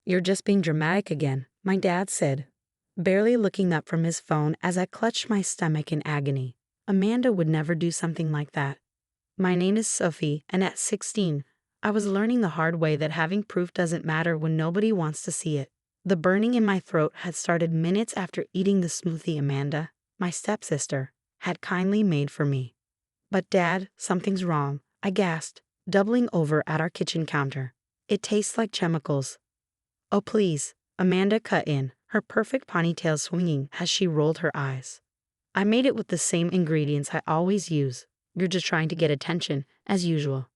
"You're just being dramatic again," my dad said, barely looking up from his phone as I clutched my stomach in agony. Amanda would never do something like that. My name is Sophie, and at 16, I was learning the hard way that having proof doesn't matter when nobody wants to see it. The burning in my throat had started minutes after eating the smoothie Amanda, my stepsister, had kindly made for me. "But Dad, something's wrong," I gasped, doubling over at our kitchen counter. "It tastes like chemicals." "Oh please," Amanda cut in, her perfect ponytail swinging as she rolled her eyes. "I made it with the same ingredients I always use. You're just trying to get attention, as usual."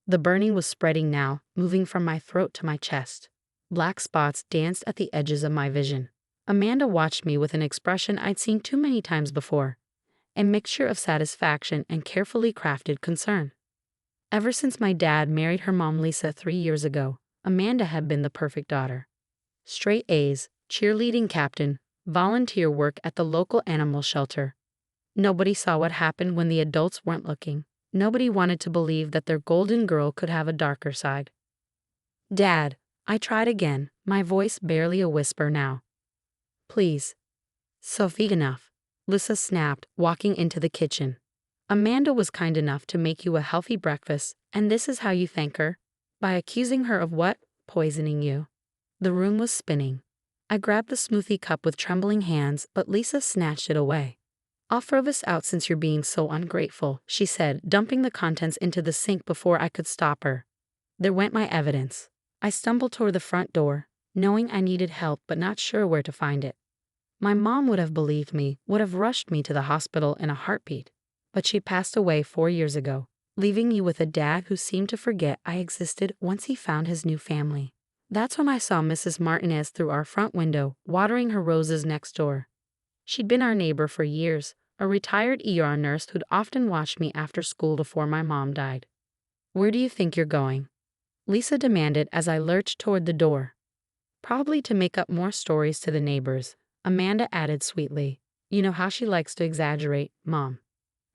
The burning was spreading now, moving from my throat to my chest. Black spots danced at the edges of my vision. Amanda watched me with an expression I'd seen too many times before, a mixture of satisfaction and carefully crafted concern. Ever since my dad married her mom Lisa 3 years ago, Amanda had been the perfect daughter. Straight A's, cheerleading captain, volunteer work at the local animal shelter. Nobody saw what happened when the adults weren't looking. Nobody wanted to believe that their golden girl could have a darker side. "Dad," I tried again, my voice barely a whisper now. "Please." "Sophie, enough," Lisa snapped, walking into the kitchen. "Amanda was kind enough to make you a healthy breakfast, and this is how you thank her? By accusing her of what? Poisoning you." The room was spinning. I grabbed the smoothie cup with trembling hands, but Lisa snatched it away. "I'll throw this out since you're being so ungrateful," she said, dumping the contents into the sink before I could stop her. There went my evidence. I stumbled toward the front door, knowing I needed help but not sure where to find it. My mom would have believed me, would have rushed me to the hospital in a heartbeat. But she passed away 4 years ago, leaving me with a dad who seemed to forget I existed once he found his new family. That's when I saw Mrs. Martinez through our front window, watering her roses next door. She'd been our neighbor for years, a retired ER nurse who'd often watched me after school before my mom died. "Where do you think you're going?" Lisa demanded as I lurched toward the door. "Probably to make up more stories to the neighbors," Amanda added sweetly. "You know how she likes to exaggerate, Mom."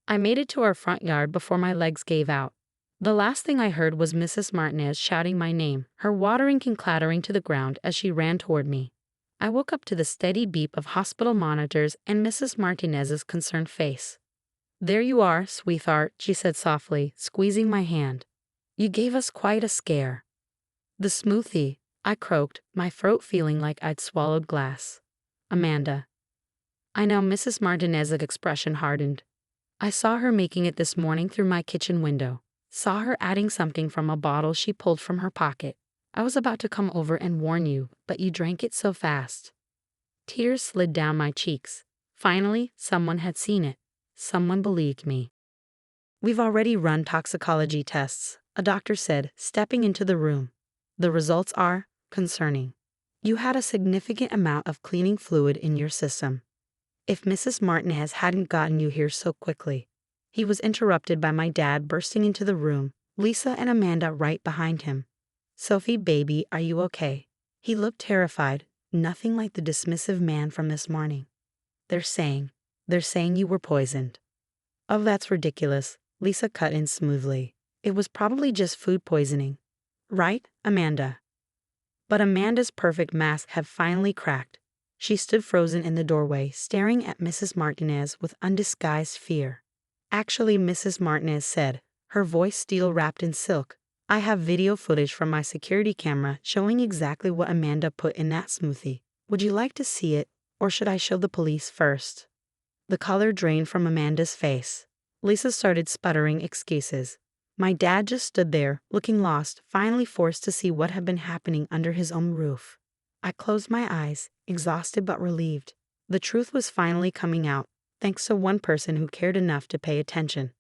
I made it to our front yard before my legs gave out. The last thing I heard was Mrs. Martinez shouting my name, her watering can clattering to the ground as she ran toward me. I woke up to the steady beep of hospital monitors and Mrs. Martinez's concerned face. "There you are, sweetheart," she said softly, squeezing my hand. "You gave us quite a scare." "The smoothie," I croaked, my throat feeling like I'd swallowed glass. "Amanda." I know Mrs. Martinez's expression hardened. "I saw her making it this morning through my kitchen window. Saw her adding something from a bottle she pulled from her pocket. I was about to come over and warn you, but you drank it so fast." Tears slid down my cheeks. Finally, someone had seen it. Someone believed me. "We've already run toxicology tests," a doctor said, stepping into the room. "The results are concerning. You had a significant amount of cleaning fluid in your system. If Mrs. Martinez hadn't gotten you here so quickly." He was interrupted by my dad bursting into the room, Lisa and Amanda right behind him. "Sophie, baby, are you okay?" He looked terrified, nothing like the dismissive man from this morning. They're saying you were poisoned." "Oh, that's ridiculous," Lisa cut in smoothly. "It was probably just food poisoning. Right, Amanda?" But Amanda's perfect mask had finally cracked. She stood frozen in the doorway, staring at Mrs. Martinez with undisguised fear. "Actually," Mrs. Martinez said, her voice steel wrapped in silk, "I have video footage from my security camera showing exactly what Amanda put in that smoothie. Would you like to see it, or should I show the police first?" The color drained from Amanda's face. Lisa started sputtering excuses. My dad just stood there, looking lost, finally forced to see what had been happening under his own roof. I closed my eyes, exhausted but relieved. The truth was finally coming out, thanks to one person who cared enough to pay attention.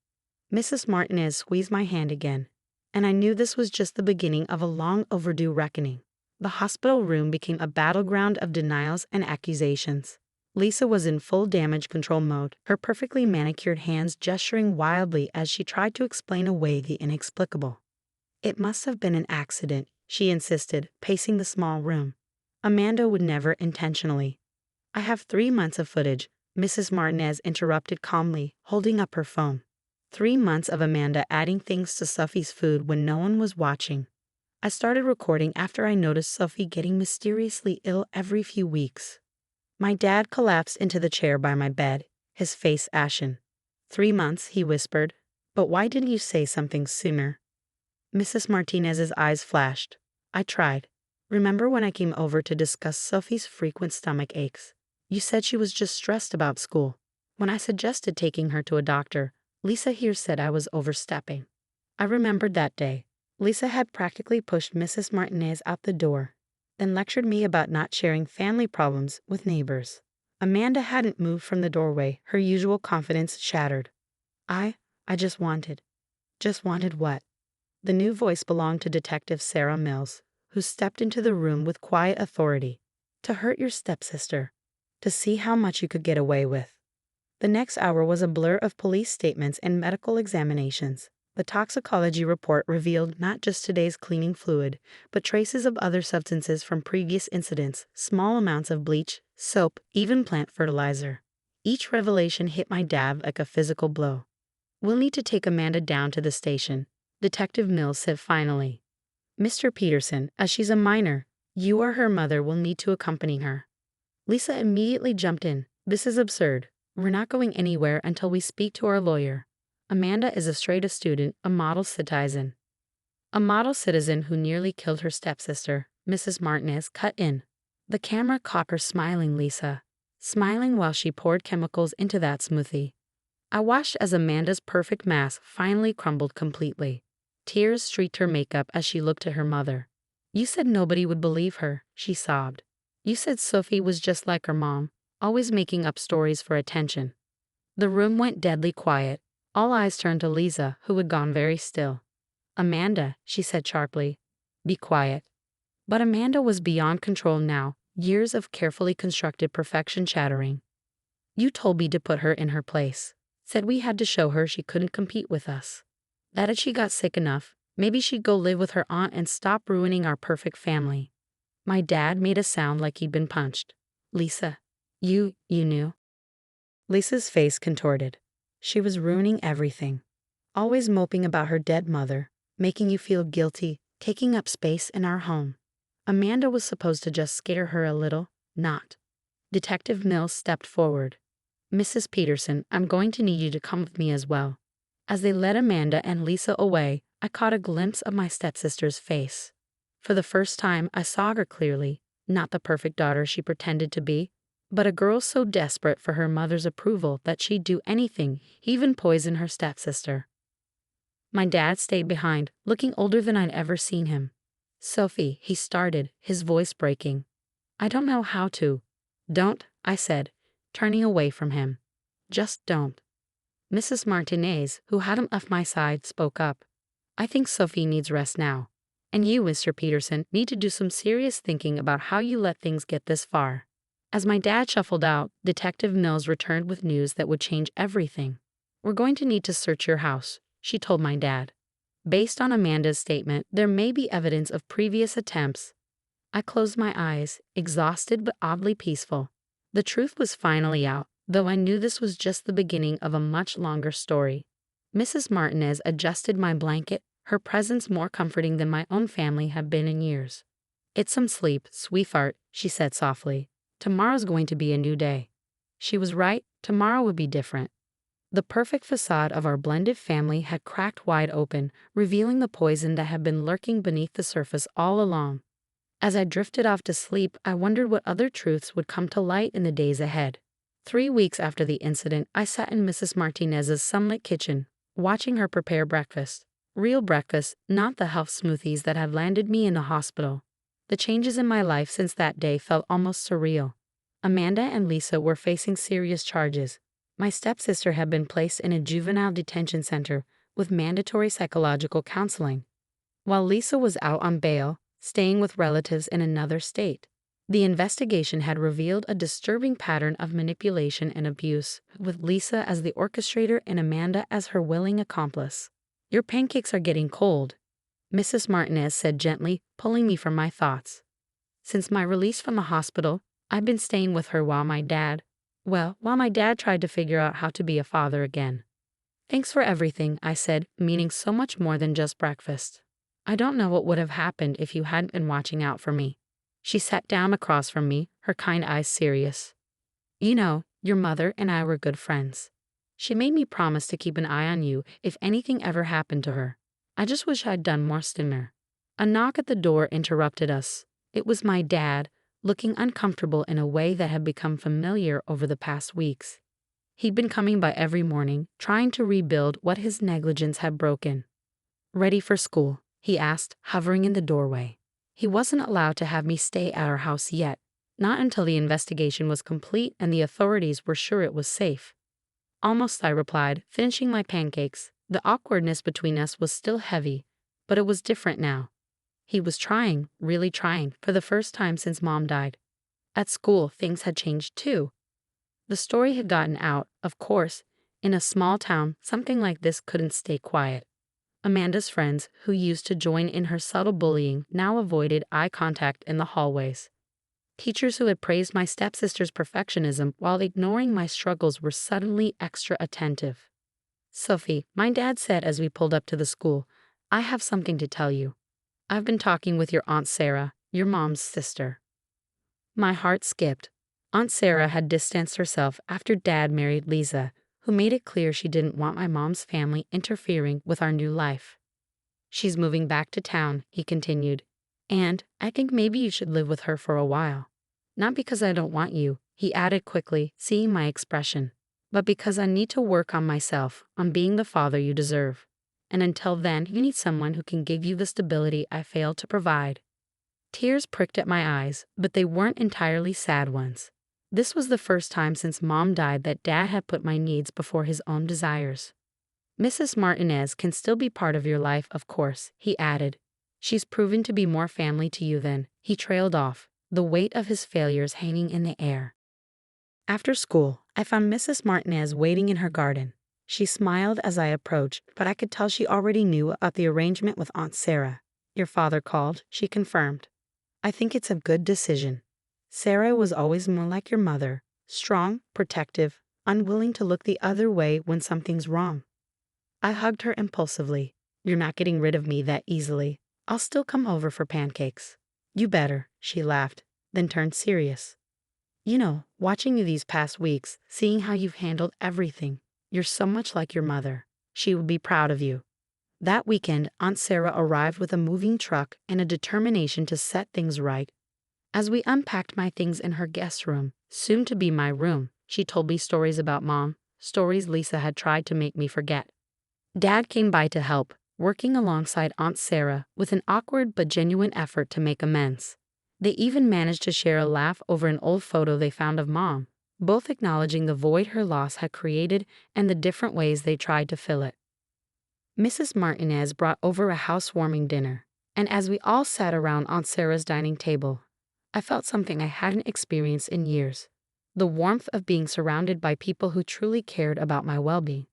Mrs. Martinez squeezed my hand again, and I knew this was just the beginning of a long overdue reckoning. The hospital room became a battleground of denials and accusations. Lisa was in full damage control mode, her perfectly manicured hands gesturing wildly as she tried to explain away the inexplicable. "It must have been an accident," she insisted, pacing the small room. "Amanda would never intentionally." "I have 3 months of footage," Mrs. Martinez interrupted calmly, holding up her phone. 3 months of Amanda adding things to Sophie's food when no one was watching. I started recording after I noticed Sophie getting mysteriously ill every few weeks. My dad collapsed into the chair by my bed, his face ashen. 3 months, he whispered. But why didn't you say something sooner? Mrs. Martinez's eyes flashed. I tried. Remember when I came over to discuss Sophie's frequent stomach aches? You said she was just stressed about school. When I suggested taking her to a doctor, Lisa here said I was overstepping. I remembered that day. Lisa had practically pushed Mrs. Martinez out the door, then lectured me about not sharing family problems with neighbors. Amanda hadn't moved from the doorway, her usual confidence shattered. I just wanted. Just wanted what? The new voice belonged to Detective Sarah Mills, who stepped into the room with quiet authority. To hurt your stepsister. To see how much you could get away with. The next hour was a blur of police statements and medical examinations. The toxicology report revealed not just today's cleaning fluid, but traces of other substances from previous incidents, small amounts of bleach, soap, even plant fertilizer. Each revelation hit my dad like a physical blow. We'll need to take Amanda down to the station, Detective Mills said finally. Mr. Peterson, as she's a minor, you or her mother will need to accompany her. Lisa immediately jumped in. This is absurd. We're not going anywhere until we speak to our lawyer. Amanda is a straight-A student, a model citizen. A model citizen who nearly killed her stepsister, Mrs. Martinez, cut in. The camera caught her smiling, Lisa. Smiling while she poured chemicals into that smoothie. I watched as Amanda's perfect mask finally crumbled completely. Tears streaked her makeup as she looked at her mother. You said nobody would believe her, she sobbed. You said Sophie was just like her mom, always making up stories for attention. The room went deadly quiet. All eyes turned to Lisa, who had gone very still. Amanda, she said sharply. Be quiet. But Amanda was beyond control now, years of carefully constructed perfection shattering. You told me to put her in her place. Said we had to show her she couldn't compete with us. That if she got sick enough, maybe she'd go live with her aunt and stop ruining our perfect family. My dad made a sound like he'd been punched. Lisa, you knew? Lisa's face contorted. She was ruining everything. Always moping about her dead mother, making you feel guilty, taking up space in our home. Amanda was supposed to just scare her a little, not. Detective Mills stepped forward. Mrs. Peterson, I'm going to need you to come with me as well. As they led Amanda and Lisa away, I caught a glimpse of my stepsister's face. For the first time, I saw her clearly, not the perfect daughter she pretended to be, but a girl so desperate for her mother's approval that she'd do anything, even poison her stepsister. My dad stayed behind, looking older than I'd ever seen him. Sophie, he started, his voice breaking. I don't know how to. Don't, I said, turning away from him. Just don't. Mrs. Martinez, who hadn't left my side, spoke up. I think Sophie needs rest now. And you, Mr. Peterson, need to do some serious thinking about how you let things get this far. As my dad shuffled out, Detective Mills returned with news that would change everything. We're going to need to search your house, she told my dad. Based on Amanda's statement, there may be evidence of previous attempts. I closed my eyes, exhausted but oddly peaceful. The truth was finally out, though I knew this was just the beginning of a much longer story. Mrs. Martinez adjusted my blanket, her presence more comforting than my own family had been in years. It's some sleep, sweetheart, she said softly. Tomorrow's going to be a new day. She was right, tomorrow would be different. The perfect facade of our blended family had cracked wide open, revealing the poison that had been lurking beneath the surface all along. As I drifted off to sleep, I wondered what other truths would come to light in the days ahead. 3 weeks after the incident, I sat in Mrs. Martinez's sunlit kitchen, watching her prepare breakfast. Real breakfast, not the health smoothies that had landed me in the hospital. The changes in my life since that day felt almost surreal. Amanda and Lisa were facing serious charges. My stepsister had been placed in a juvenile detention center with mandatory psychological counseling, while Lisa was out on bail, staying with relatives in another state. The investigation had revealed a disturbing pattern of manipulation and abuse, with Lisa as the orchestrator and Amanda as her willing accomplice. Your pancakes are getting cold, Mrs. Martinez said gently, pulling me from my thoughts. Since my release from the hospital, I've been staying with her while my dad tried to figure out how to be a father again. Thanks for everything, I said, meaning so much more than just breakfast. I don't know what would have happened if you hadn't been watching out for me. She sat down across from me, her kind eyes serious. You know, your mother and I were good friends. She made me promise to keep an eye on you if anything ever happened to her. I just wish I'd done more sooner. A knock at the door interrupted us. It was my dad, looking uncomfortable in a way that had become familiar over the past weeks. He'd been coming by every morning, trying to rebuild what his negligence had broken. Ready for school? He asked, hovering in the doorway. He wasn't allowed to have me stay at our house yet, not until the investigation was complete and the authorities were sure it was safe. Almost, I replied, finishing my pancakes. The awkwardness between us was still heavy, but it was different now. He was trying, really trying, for the first time since Mom died. At school, things had changed too. The story had gotten out, of course. In a small town, something like this couldn't stay quiet. Amanda's friends, who used to join in her subtle bullying, now avoided eye contact in the hallways. Teachers who had praised my stepsister's perfectionism while ignoring my struggles were suddenly extra attentive. Sophie, my dad said as we pulled up to the school, I have something to tell you. I've been talking with your Aunt Sarah, your mom's sister. My heart skipped. Aunt Sarah had distanced herself after Dad married Lisa, who made it clear she didn't want my mom's family interfering with our new life. She's moving back to town, he continued, and I think maybe you should live with her for a while. Not because I don't want you, he added quickly, seeing my expression, but because I need to work on myself, on being the father you deserve. And until then, you need someone who can give you the stability I failed to provide. Tears pricked at my eyes, but they weren't entirely sad ones. This was the first time since Mom died that Dad had put my needs before his own desires. Mrs. Martinez can still be part of your life, of course, he added. She's proven to be more family to you than, he trailed off, the weight of his failures hanging in the air. After school, I found Mrs. Martinez waiting in her garden. She smiled as I approached, but I could tell she already knew about the arrangement with Aunt Sarah. Your father called, she confirmed. I think it's a good decision. Sarah was always more like your mother, strong, protective, unwilling to look the other way when something's wrong. I hugged her impulsively. You're not getting rid of me that easily. I'll still come over for pancakes. You better, she laughed, then turned serious. You know, watching you these past weeks, seeing how you've handled everything, you're so much like your mother. She would be proud of you. That weekend, Aunt Sarah arrived with a moving truck and a determination to set things right. As we unpacked my things in her guest room, soon to be my room, she told me stories about Mom, stories Lisa had tried to make me forget. Dad came by to help, working alongside Aunt Sarah with an awkward but genuine effort to make amends. They even managed to share a laugh over an old photo they found of Mom, both acknowledging the void her loss had created and the different ways they tried to fill it. Mrs. Martinez brought over a housewarming dinner, and as we all sat around Aunt Sarah's dining table, I felt something I hadn't experienced in years. The warmth of being surrounded by people who truly cared about my well-being.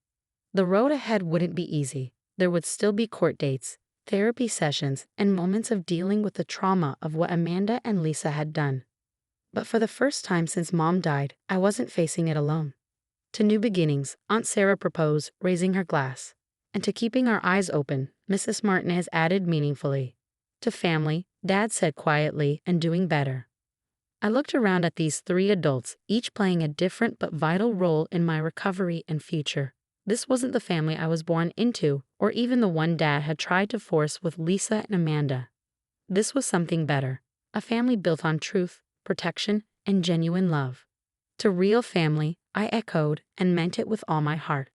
The road ahead wouldn't be easy. There would still be court dates, therapy sessions, and moments of dealing with the trauma of what Amanda and Lisa had done. But for the first time since Mom died, I wasn't facing it alone. To new beginnings, Aunt Sarah proposed, raising her glass. And to keeping our eyes open, Mrs. Martinez added meaningfully. To family, Dad said quietly, and doing better. I looked around at these three adults, each playing a different but vital role in my recovery and future. This wasn't the family I was born into, or even the one Dad had tried to force with Lisa and Amanda. This was something better, a family built on truth, protection, and genuine love. To real family, I echoed and meant it with all my heart.